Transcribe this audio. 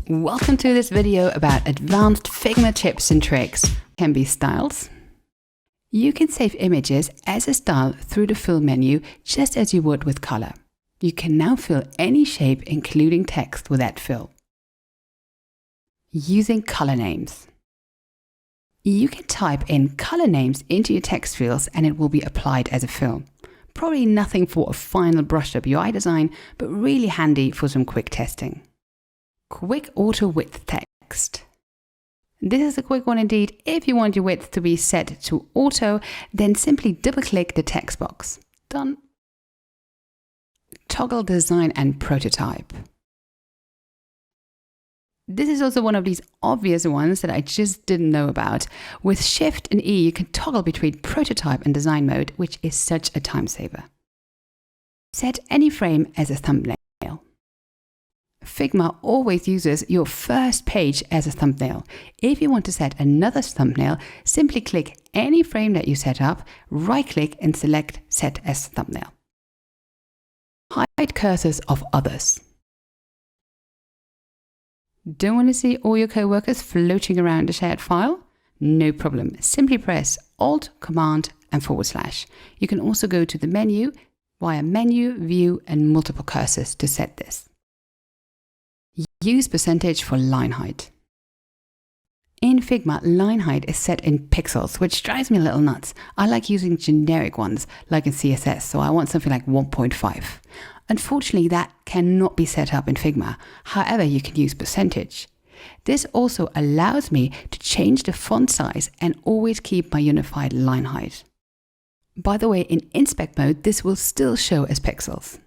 Welcome to this video about advanced Figma tips and tricks. Can be styles. You can save images as a style through the fill menu just as you would with color. You can now fill any shape including text with that fill. Using color names. You can type in color names into your text fields and it will be applied as a fill. Probably nothing for a final brushed up UI design, but really handy for some quick testing. Quick auto width text. This is a quick one indeed. If you want your width to be set to auto, then simply double click the text box. Done. Toggle design and prototype. This is also one of these obvious ones that I just didn't know about. With Shift and E, you can toggle between prototype and design mode, which is such a time saver. Set any frame as a thumbnail. Figma always uses your first page as a thumbnail. If you want to set another thumbnail, simply click any frame that you set up, right-click and select Set as Thumbnail. Hide cursors of others. Don't want to see all your coworkers floating around a shared file? No problem. Simply press Alt, Command and /. You can also go to the menu via Menu, View and multiple cursors to set this. Use percentage for line height. In Figma, line height is set in pixels, which drives me a little nuts. I like using generic ones, like in CSS, so I want something like 1.5. Unfortunately, that cannot be set up in Figma. However, you can use percentage. This also allows me to change the font size and always keep my unified line height. By the way, in inspect mode, this will still show as pixels.